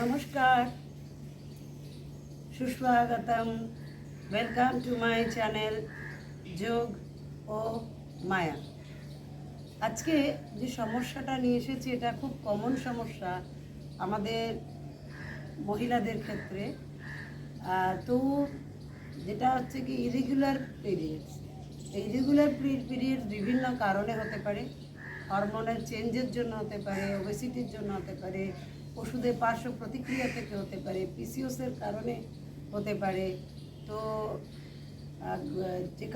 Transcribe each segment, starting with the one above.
নমস্কার, সুস্বাগতম। Welcome to my channel যোগ ও মায়া। আজকে যে সমস্যাটা নিয়ে এসেছি এটা খুব কমন সমস্যা আমাদের মহিলাদের ক্ষেত্রে। তো যেটা হচ্ছে কি ইরেগুলার পিরিয়ডস। এই ইরেগুলার পিরিয়ড বিভিন্ন কারণে হতে পারে। হরমোনের চেঞ্জের জন্য হতে পারে, ওবেসিটির জন্য হতে পারে, ওষুধের পার্শ্ব প্রতিক্রিয়া থেকে হতে পারে, পিসিওসের কারণে হতে পারে। তো যে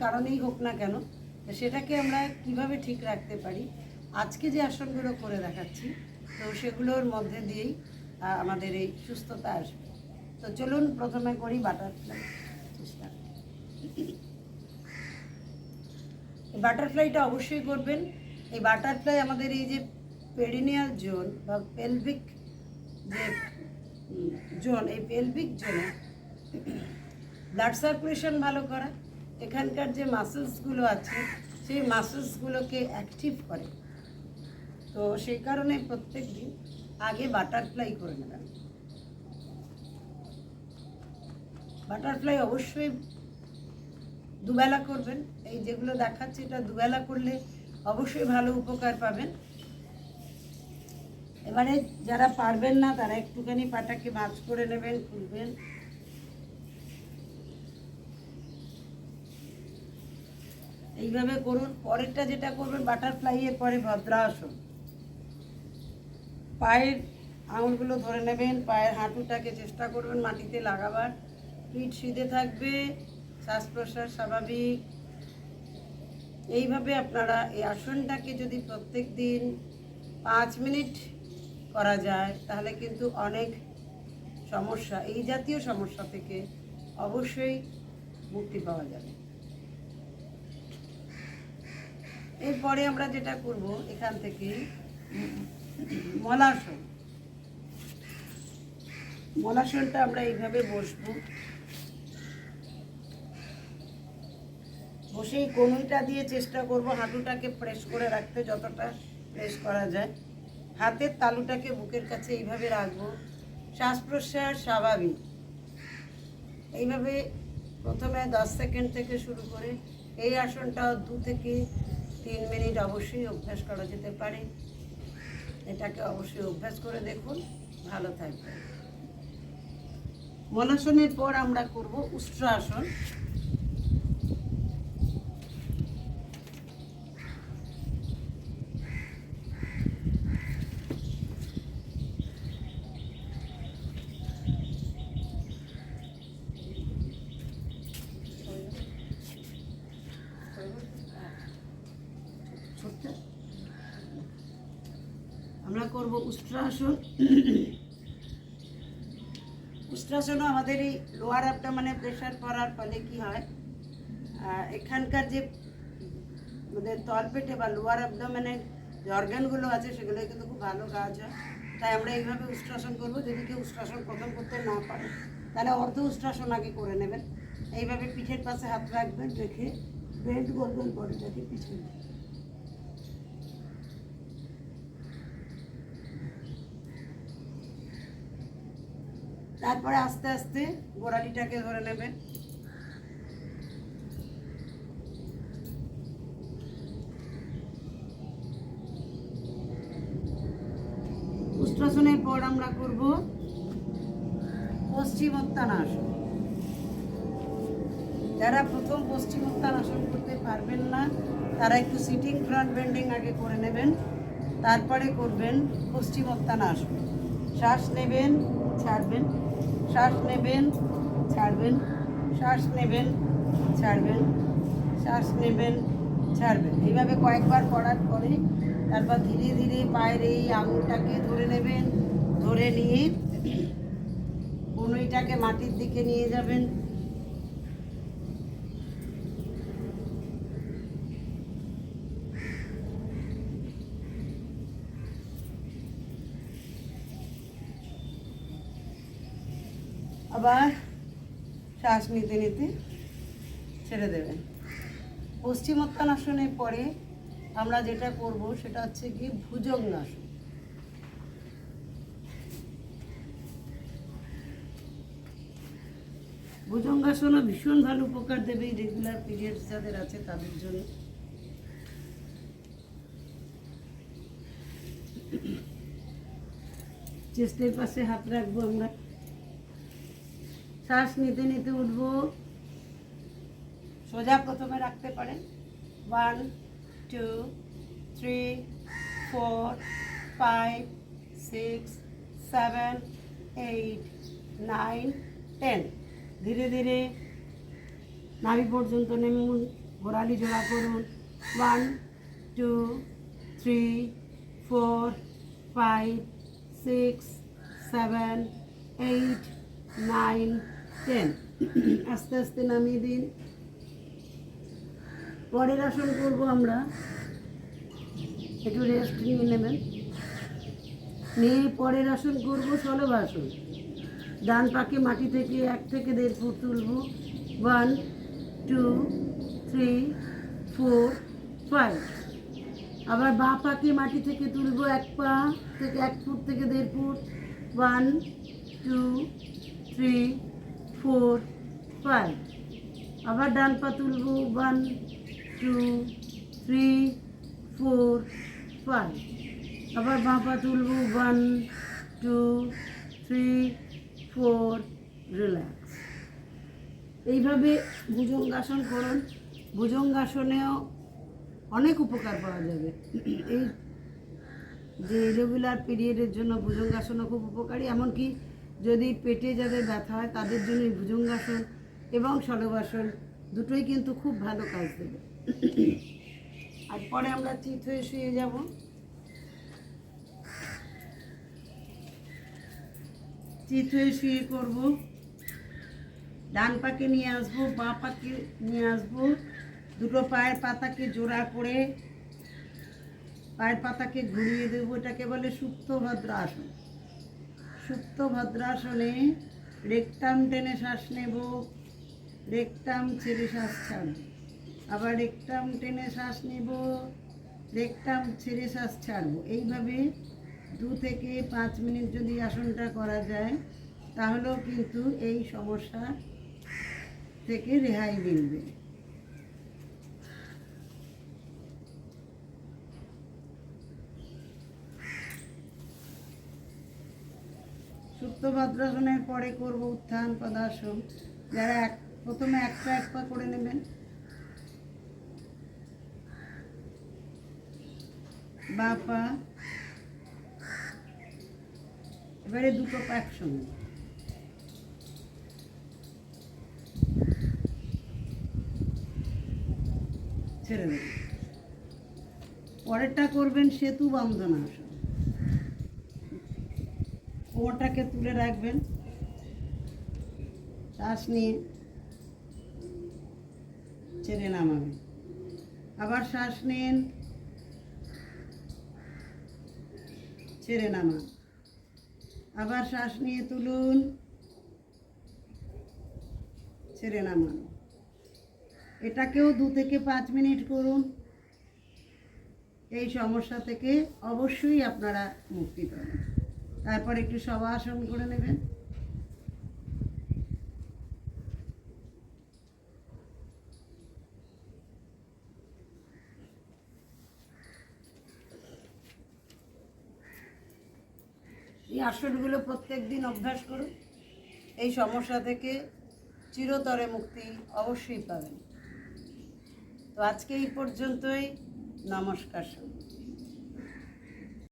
কারণেই হোক না কেন, তো সেটাকে আমরা কিভাবে ঠিক রাখতে পারি আজকে যে আসনগুলো করে দেখাচ্ছি, তো সেগুলোর মধ্যে দিয়েই আমাদের এই সুস্থতা আসবে। তো চলুন প্রথমে করি বাটারফ্লাই চেষ্টা। এই বাটারফ্লাইটা অবশ্যই করবেন। এই বাটারফ্লাই আমাদের এই যে পেরিনিয়াল জোন বা পেলভিক যে জোন, এই পেলভিক জোনে ব্লাড সার্কুলেশন ভালো করা, এখানকার যে মাসেলসগুলো আছে সেই মাসেলসগুলোকে অ্যাক্টিভ করে। তো সেই কারণে প্রত্যেক দিন আগে বাটারফ্লাই করে নেবেন। বাটারফ্লাই অবশ্যই দুবেলা করবেন। এই যেগুলো দেখাচ্ছি এটা দুবেলা করলে অবশ্যই ভালো উপকার পাবেন। এবারে যারা পারবেন না তারা একটুখানি পাটাকে ভাঁজ করে নেবেন, খুলবেন। এইভাবে করুন। পরেরটা যেটা করবেন বাটারফ্লাইয়ের পরে ভদ্রাসন। পায়ের আঙুলগুলো ধরে নেবেন, পায়ের হাঁটুটাকে চেষ্টা করবেন মাটিতে লাগাবার। পিঠ সিধে থাকবে, শ্বাস প্রশ্বাস স্বাভাবিক। এইভাবে আপনারা এই আসনটাকে যদি প্রত্যেক দিন 5 মিনিট করা যায় তাহলে কিন্তু অনেক সমস্যা, এই জাতীয় সমস্যা থেকে অবশ্যই মুক্তি পাওয়া যাবে। এরপরে আমরা যেটা করব এখান থেকে মলাসন। মলাসনটা আমরা এইভাবে বসবো, বসেই কনুইটা দিয়ে চেষ্টা করব হাঁটুটাকে প্রেস করে রাখতে, যতটা প্রেস করা যায়। হাতের তালুটাকে বুকের কাছে এইভাবে রাখবো, শ্বাস প্রশ্বাস স্বাভাবিক। এইভাবে প্রথমে 10 সেকেন্ড থেকে শুরু করে এই আসনটা 2 থেকে 3 মিনিট অবশ্যই অভ্যাস করা যেতে পারে। এটাকে অবশ্যই অভ্যাস করে দেখুন, ভালো থাকবে। মলাসনের পর আমরা করব উষ্ট্রাসন। আমরা করব উষ্ট্রাসন। উষ্ট্রাসনও আমাদের এই লোয়ার অ্যাবডোমেনে প্রেশার পড়ার ফলে কি হয়, এখানকার যে আমাদের তলপেটে বা লোয়ার অ্যাবডোমেনের যে অর্গানগুলো আছে সেগুলো কিন্তু খুব ভালো কাজ হয়। তাই আমরা এইভাবে উষ্ট্রাসন করব। যদি কেউ উষ্ট্রাসন প্রথম করতে না পারে তাহলে অর্ধ উষ্ট্রাসন আগে করে নেবেন। এইভাবে পিঠের পাশে হাত রাখবেন, রেখে বেল্ট করবেন বডিটাকে পিছনে। তারপরে আস্তে আস্তে গোড়ালিটাকে ধরে নেবেন। উষ্ট্রাসনের পর আমরা করব পশ্চিমোত্তানাসন। যারা প্রথম পশ্চিমোত্তানাসন করতে পারবেন না তারা একটু সিটিং ফ্রন্ট বেন্ডিং আগে করে নেবেন, তারপরে করবেন পশ্চিমোত্তানাসন। শ্বাস নেবেন, ছাড়বেন, শ্বাস নেবেন, ছাড়বেন, শ্বাস নেবেন, ছাড়বেন, শ্বাস নেবেন, ছাড়বেন। এইভাবে কয়েকবার করার পরে তারপর ধীরে ধীরে পায়ের এই আঙুলটাকে ধরে নেবেন, ধরে নিয়ে কনুইটাকে মাটির দিকে নিয়ে যাবেন। আবার শ্বাস নিতে নিতে ছেড়ে দেবেন। পশ্চিমোত্তানাসনের পরে আমরা যেটা করব সেটা হচ্ছে কি ভুজঙ্গাসন। ভুজঙ্গাসনও ভীষণ ভালো উপকার দেবে এই রেগুলার পিরিয়ডস যাদের আছে তাদের জন্য। চেস্টের পাশে হাত রাখবো আমরা, শ্বাস নিতে নিতে উঠবো। সোজা প্রথমে রাখতে পারেন, 1 2 3 4 5 6 7 8 9 10। ধীরে ধীরে নাভি পর্যন্ত নেমুন, গোড়ালি জোড়া করুন। 1 2 3 4 5 6 7 8 9 10। আস্তে আস্তে নামিয়ে দিন। পরের আসন করবো আমরা, একটু রেস্ট নিয়ে নেবেন। নিয়ে পরের আসন করবো শলভাসন। ডান পাকে মাটি থেকে 1 থেকে 1.5 ফুট তুলব। 1 2 3 4 5। আবার বাঁ পাকে মাটি থেকে তুলব 1 পা থেকে 1 ফুট থেকে 1.5 ফুট। 1 2 3 4 5। আবার ডান পা তুলব 1 2 3 4 5। আবার বাঁ পা তুলব 1 2 3 4। রিল্যাক্স। এইভাবে ভুজঙ্গাসন করুন। ভুজঙ্গাসনেও অনেক উপকার পাওয়া যাবে। এই যে রেগুলার পিরিয়ডের জন্য ভুজঙ্গাসনও খুব উপকারী। এমনকি যদি পেটে যাদের ব্যথা হয় তাদের জন্য ভুজঙ্গাসন এবং শলভাসন দুটোই কিন্তু খুব ভালো কাজ দেবে। আর পরে আমরা চিত হয়ে শুয়ে যাব। চিত হয়ে শুয়ে করব। ডান পাকে নিয়ে আসবো, বাঁ পাকে নিয়ে আসবো। দুটো পায়ের পাতাকে জোড়া করে পায়ের পাতাকে ঘুরিয়ে দেবো। এটাকে বলে সুপ্ত ভদ্রাসন। সুপ্ত ভদ্রাসনে রেকটাম টেনে শ্বাস নেব, রেকটাম ছেড়ে শ্বাস ছাড়ব। আবার রেকটাম টেনে শ্বাস নেব, রেকটাম ছেড়ে শ্বাস ছাড়ব। এইভাবে 2 থেকে 5 মিনিট যদি আসনটা করা যায় তাহলেও কিন্তু এই সমস্যা থেকে রেহাই মিলবে। সুপ্ত ভদ্রাসনের পরে করব উত্থান পদাসন। যারা প্রথমে এক পা করে নেবেন, বাঁ পা, এবারে দুটো পা একসঙ্গে ছেড়ে দেবেন। পরেরটা করবেন সেতু বন্ধনাসন। কোমরটাকে তুলে রাখবেন, শ্বাস নিয়ে ছেড়ে নামাবেন। আবার শ্বাস নিন, ছেড়ে নামান। আবার শ্বাস নিয়ে তুলুন, ছেড়ে নামান। এটাকেও 2 থেকে 5 মিনিট করুন। এই সমস্যা থেকে অবশ্যই আপনারা মুক্তি পাবেন। তারপর একটু শবাসন করে নেবেন। এই আসনগুলো প্রত্যেক দিন অভ্যাস করুন। এই সমস্যা থেকে চিরতরে মুক্তি অবশ্যই পাবেন। তো আজকে এই পর্যন্তই। নমস্কার।